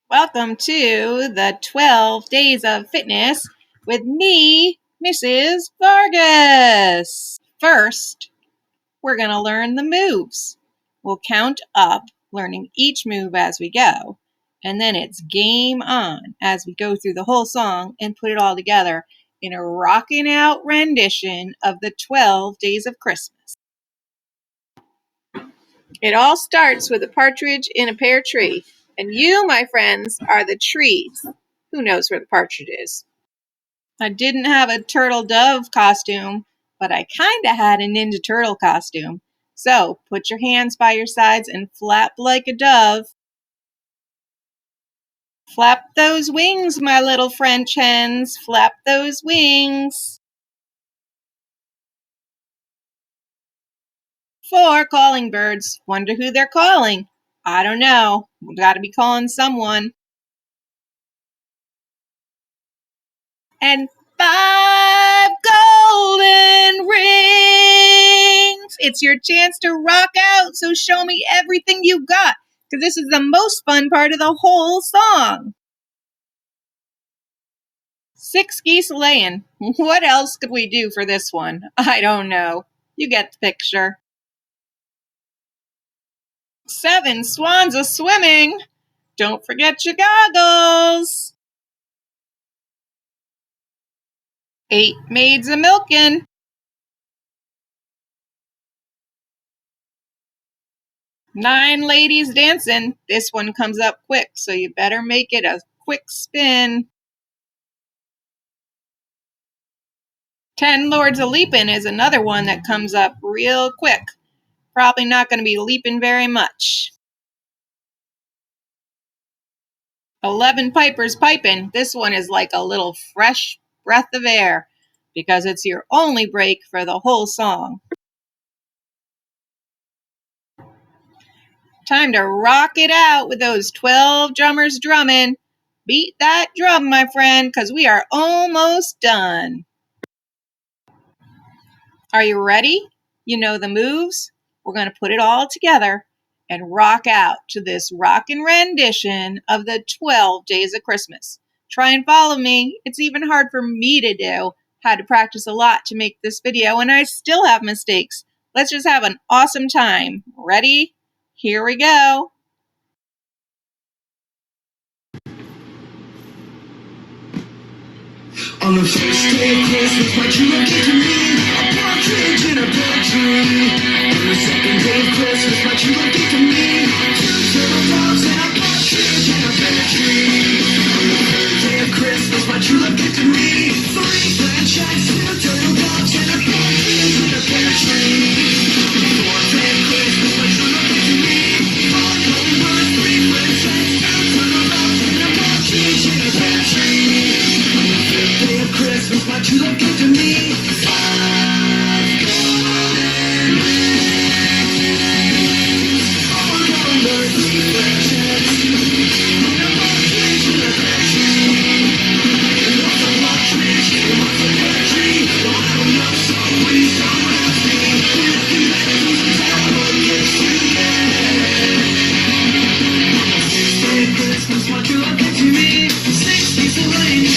Welcome to the 12 Days of Fitness with me, Mrs. Vargas. First, we're going to learn the moves. We'll count up, learning each move as we go, and then it's game on as we go through the whole song and put it all together in a rocking out rendition of the 12 Days of Christmas. It all starts with a partridge in a pear tree. And you, my friends, are the trees. Who knows where the partridge is? I didn't have a turtle dove costume, but I kind of had a Ninja Turtle costume. So put your hands by your sides and flap like a dove. Flap those wings, my little French hens. Flap those wings. 4 calling birds. Wonder who they're calling. I don't know. We gotta be calling someone. And 5 golden rings. It's your chance to rock out, so show me everything you got, because this is the most fun part of the whole song. 6 geese laying. What else could we do for this one? I don't know. You get the picture. 7 swans a swimming. Don't forget your goggles. 8 maids a milking. 9 ladies dancing. This one comes up quick, so you better make it a quick spin. 10 lords a leaping is another one that comes up real quick. Probably not going to be leaping very much. 11 pipers piping. This one is like a little fresh breath of air because it's your only break for the whole song. Time to rock it out with those 12 drummers drumming. Beat that drum, my friend, because we are almost done. Are you ready? You know the moves? We're going to put it all together and rock out to this rockin' rendition of the 12 Days of Christmas. Try and follow me. It's even hard for me to do. Had to practice a lot to make this video, and I still have mistakes. Let's just have an awesome time. Ready? Here we go. On the first day of Christmas, my true love gave to me a partridge in a pear tree. On the second day of Christmas, my true love gave to me 2 turtle doves and a partridge in a pear tree. On the third day of Christmas, my true love gave to me 3 franchise, 2 turtle doves and a partridge in a pear tree. On the fourth day of Christmas, my true love gave to me 4 hummingbirds, 3 franchise, 2 turtle doves and a partridge in a pear tree. Day of Christmas, my true love gave to me 5 golden rings. 4 colors, 3 branches, and a partridge in a pear tree. And what's a partridge and what's a pear tree? Well, I don't know, so please don't ask me. If you let me tell what yes you can. On the 6th day of Christmas, my true love gave to me 6 geese a laying.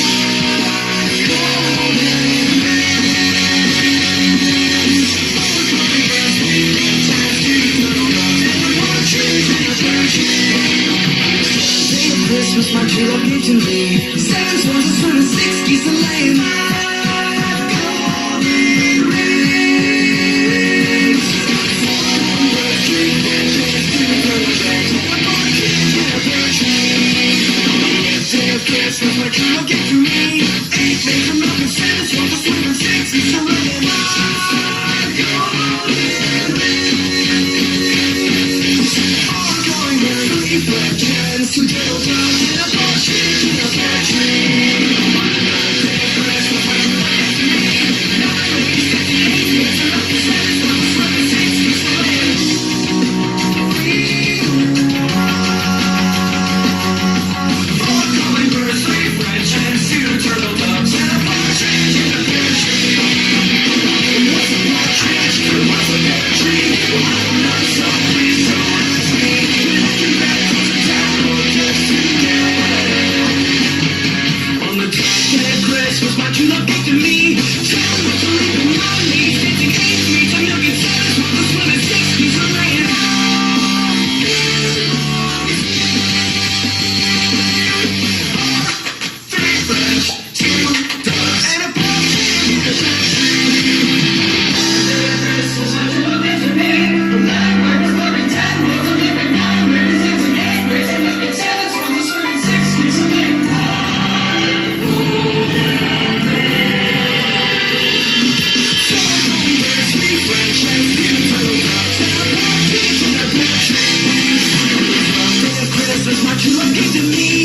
Christmas, my true love gave to me 7 swans a swimming, 6 geese a laying. 5 golden rings. 4 birds, 3 finches, 2 turtle doves, and a partridge in a pear tree. On the 5th day of Christmas, my true love gave to me 8 maids a milking, 7 swans a swimming, 6 geese a laying. 5 golden rings. 4 calling birds, 3 black hens, 2 turtle doves, and a partridge in a pear tree. On the 9th day of Christmas, my true love gave to me 9 ladies dancing, 8 maids a milking, 7 swans a swimming, 6 geese a laying. 4 calling birds, 3 French hens, 2 turtle doves, and a partridge in a pear tree. And what's a partridge and what's a pear tree? Well, I don't know, so please don't ask me. When I can back, 'cause it's out, well, yes you can. my true love gave to me.